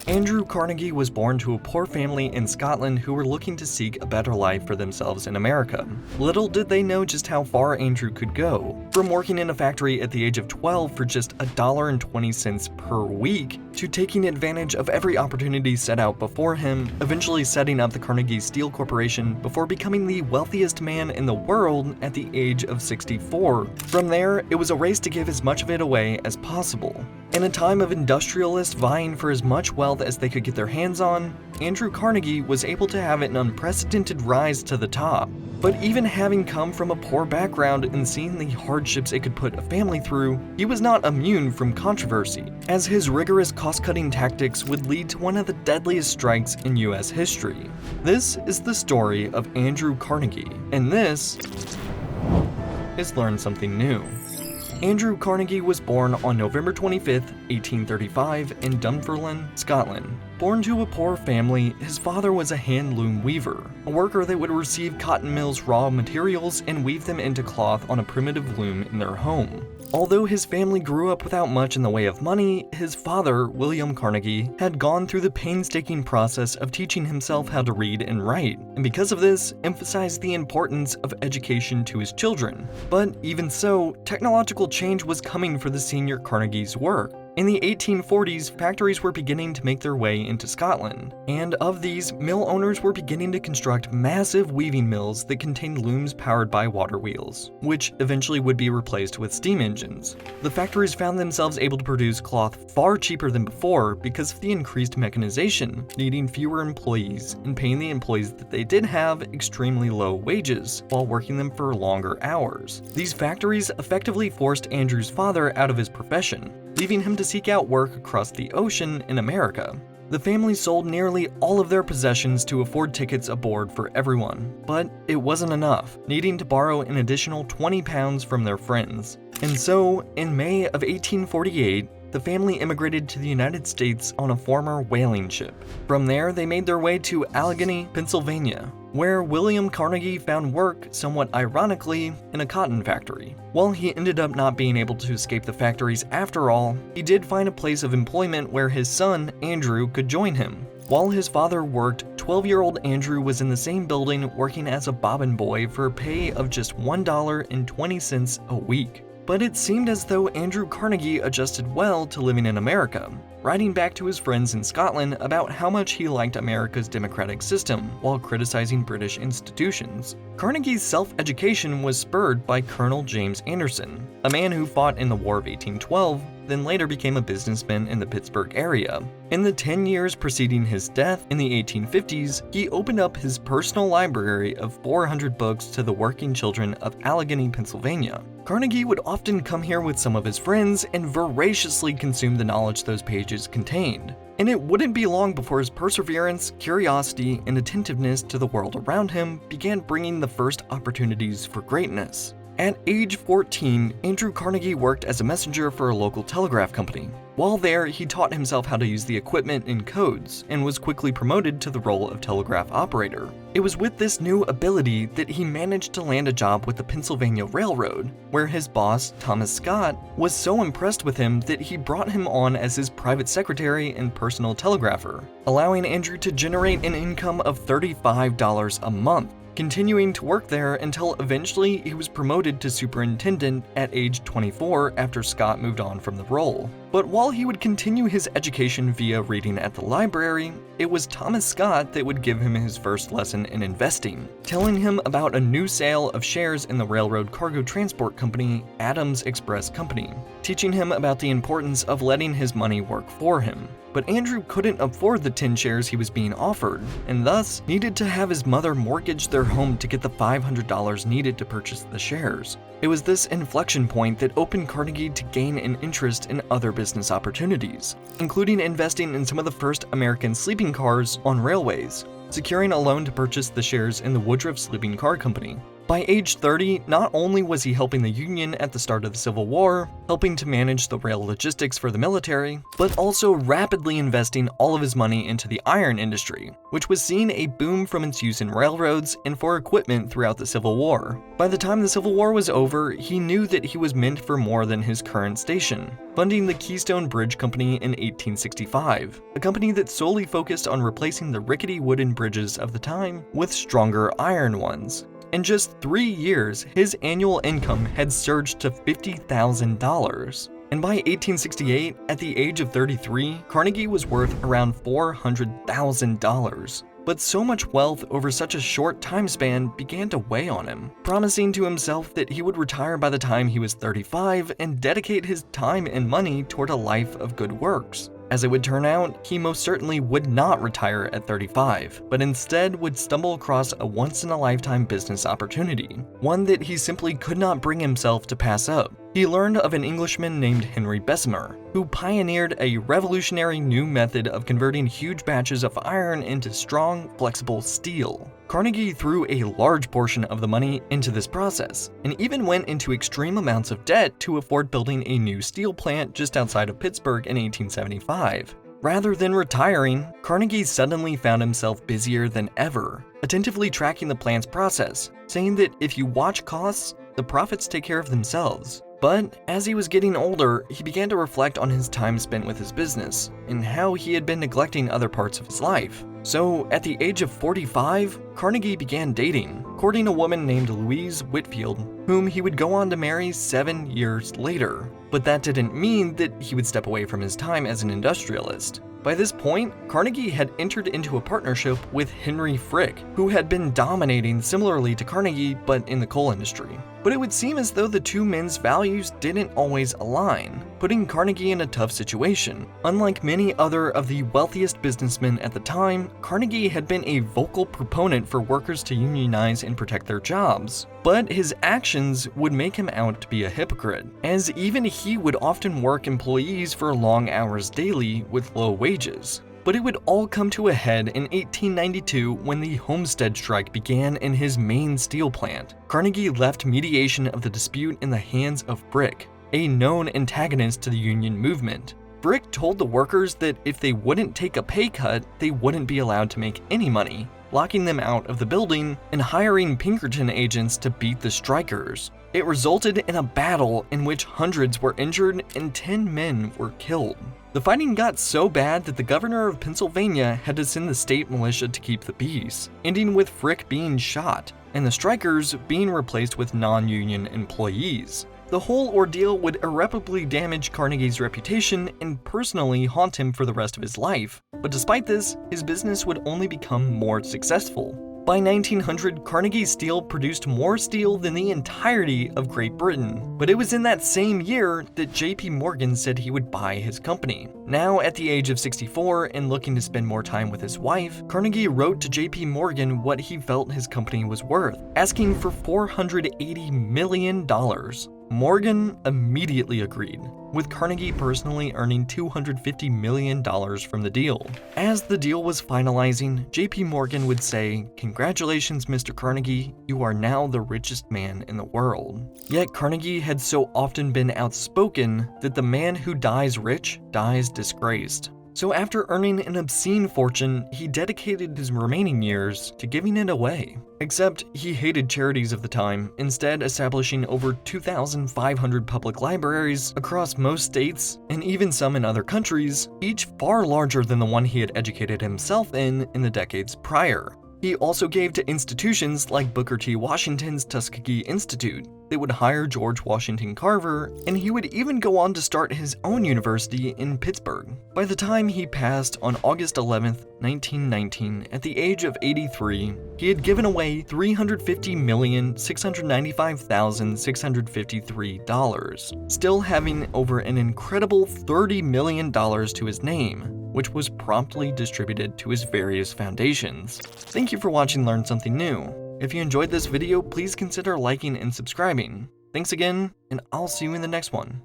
Andrew Carnegie was born to a poor family in Scotland who were looking to seek a better life for themselves in America. Little did they know just how far Andrew could go. From working in a factory at the age of 12 for just $1.20 per week, to taking advantage of every opportunity set out before him, eventually setting up the Carnegie Steel Corporation before becoming the wealthiest man in the world at the age of 64. From there, it was a race to give as much of it away as possible. In a time of industrialists vying for as much wealth as they could get their hands on, Andrew Carnegie was able to have an unprecedented rise to the top. But even having come from a poor background and seeing the hardships it could put a family through, he was not immune from controversy, as his rigorous cost-cutting tactics would lead to one of the deadliest strikes in US history. This is the story of Andrew Carnegie, and this is Learn Something New. Andrew Carnegie was born on November 25, 1835 in Dunfermline, Scotland. Born to a poor family, his father was a hand loom weaver, a worker that would receive cotton mills' raw materials and weave them into cloth on a primitive loom in their home. Although his family grew up without much in the way of money, his father, William Carnegie, had gone through the painstaking process of teaching himself how to read and write, and because of this, emphasized the importance of education to his children. But even so, technological change was coming for the senior Carnegie's work. In the 1840s, factories were beginning to make their way into Scotland, and of these, mill owners were beginning to construct massive weaving mills that contained looms powered by water wheels, which eventually would be replaced with steam engines. The factories found themselves able to produce cloth far cheaper than before because of the increased mechanization, needing fewer employees and paying the employees that they did have extremely low wages while working them for longer hours. These factories effectively forced Andrew's father out of his profession, leaving him to seek out work across the ocean in America. The family sold nearly all of their possessions to afford tickets aboard for everyone, but it wasn't enough, needing to borrow an additional £20 from their friends. And so, in May of 1848, the family immigrated to the United States on a former whaling ship. From there, they made their way to Allegheny, Pennsylvania, where William Carnegie found work, somewhat ironically, in a cotton factory. While he ended up not being able to escape the factories after all, he did find a place of employment where his son, Andrew, could join him. While his father worked, 12-year-old Andrew was in the same building working as a bobbin boy for a pay of just $1.20 a week. But it seemed as though Andrew Carnegie adjusted well to living in America, writing back to his friends in Scotland about how much he liked America's democratic system while criticizing British institutions. Carnegie's self-education was spurred by Colonel James Anderson, a man who fought in the War of 1812, then later became a businessman in the Pittsburgh area. In the 10 years preceding his death in the 1850s, he opened up his personal library of 400 books to the working children of Allegheny, Pennsylvania. Carnegie would often come here with some of his friends and voraciously consume the knowledge those pages contained. And it wouldn't be long before his perseverance, curiosity, and attentiveness to the world around him began bringing the first opportunities for greatness. At age 14, Andrew Carnegie worked as a messenger for a local telegraph company. While there, he taught himself how to use the equipment and codes, and was quickly promoted to the role of telegraph operator. It was with this new ability that he managed to land a job with the Pennsylvania Railroad, where his boss, Thomas Scott, was so impressed with him that he brought him on as his private secretary and personal telegrapher, allowing Andrew to generate an income of $35 a month. Continuing to work there until eventually he was promoted to superintendent at age 24 after Scott moved on from the role. But while he would continue his education via reading at the library, it was Thomas Scott that would give him his first lesson in investing, telling him about a new sale of shares in the railroad cargo transport company, Adams Express Company, teaching him about the importance of letting his money work for him. But Andrew couldn't afford the 10 shares he was being offered, and thus needed to have his mother mortgage their home to get the $500 needed to purchase the shares. It was this inflection point that opened Carnegie to gain an interest in other business opportunities, including investing in some of the first American sleeping cars on railways, securing a loan to purchase the shares in the Woodruff Sleeping Car Company, By age 30, not only was he helping the Union at the start of the Civil War, helping to manage the rail logistics for the military, but also rapidly investing all of his money into the iron industry, which was seeing a boom from its use in railroads and for equipment throughout the Civil War. By the time the Civil War was over, he knew that he was meant for more than his current station, funding the Keystone Bridge Company in 1865, a company that solely focused on replacing the rickety wooden bridges of the time with stronger iron ones. In just 3 years, his annual income had surged to $50,000. And by 1868, at the age of 33, Carnegie was worth around $400,000. But so much wealth over such a short time span began to weigh on him, promising to himself that he would retire by the time he was 35 and dedicate his time and money toward a life of good works. As it would turn out, he most certainly would not retire at 35, but instead would stumble across a once-in-a-lifetime business opportunity, one that he simply could not bring himself to pass up. He learned of an Englishman named Henry Bessemer, who pioneered a revolutionary new method of converting huge batches of iron into strong, flexible steel. Carnegie threw a large portion of the money into this process, and even went into extreme amounts of debt to afford building a new steel plant just outside of Pittsburgh in 1875. Rather than retiring, Carnegie suddenly found himself busier than ever, attentively tracking the plant's process, saying that if you watch costs, the profits take care of themselves. But as he was getting older, he began to reflect on his time spent with his business and how he had been neglecting other parts of his life. So, at the age of 45, Carnegie began dating, courting a woman named Louise Whitfield, whom he would go on to marry 7 years later. But that didn't mean that he would step away from his time as an industrialist. By this point, Carnegie had entered into a partnership with Henry Frick, who had been dominating similarly to Carnegie but in the coal industry. But it would seem as though the two men's values didn't always align, putting Carnegie in a tough situation. Unlike many other of the wealthiest businessmen at the time, Carnegie had been a vocal proponent for workers to unionize and protect their jobs. But his actions would make him out to be a hypocrite, as even he would often work employees for long hours daily with low wages. But it would all come to a head in 1892 when the Homestead Strike began in his main steel plant. Carnegie left mediation of the dispute in the hands of Frick, a known antagonist to the union movement. Frick told the workers that if they wouldn't take a pay cut, they wouldn't be allowed to make any money, locking them out of the building and hiring Pinkerton agents to beat the strikers. It resulted in a battle in which hundreds were injured and 10 men were killed. The fighting got so bad that the governor of Pennsylvania had to send the state militia to keep the peace, ending with Frick being shot and the strikers being replaced with non-union employees. The whole ordeal would irreparably damage Carnegie's reputation and personally haunt him for the rest of his life. But despite this, his business would only become more successful. By 1900, Carnegie Steel produced more steel than the entirety of Great Britain. But it was in that same year that J.P. Morgan said he would buy his company. Now, at the age of 64 and looking to spend more time with his wife, Carnegie wrote to J.P. Morgan what he felt his company was worth, asking for $480 million. Morgan immediately agreed, with Carnegie personally earning $250 million from the deal. As the deal was finalizing, J.P. Morgan would say, "Congratulations, Mr. Carnegie, you are now the richest man in the world." Yet Carnegie had so often been outspoken that the man who dies rich dies disgraced. So after earning an obscene fortune, he dedicated his remaining years to giving it away. Except he hated charities of the time, instead establishing over 2,500 public libraries across most states and even some in other countries, each far larger than the one he had educated himself in the decades prior. He also gave to institutions like Booker T. Washington's Tuskegee Institute. They would hire George Washington Carver, and he would even go on to start his own university in Pittsburgh. By the time he passed on August 11, 1919, at the age of 83, he had given away $350,695,653, still having over an incredible $30 million to his name, which was promptly distributed to his various foundations. Thank you for watching Learn Something New. If you enjoyed this video, please consider liking and subscribing. Thanks again, and I'll see you in the next one.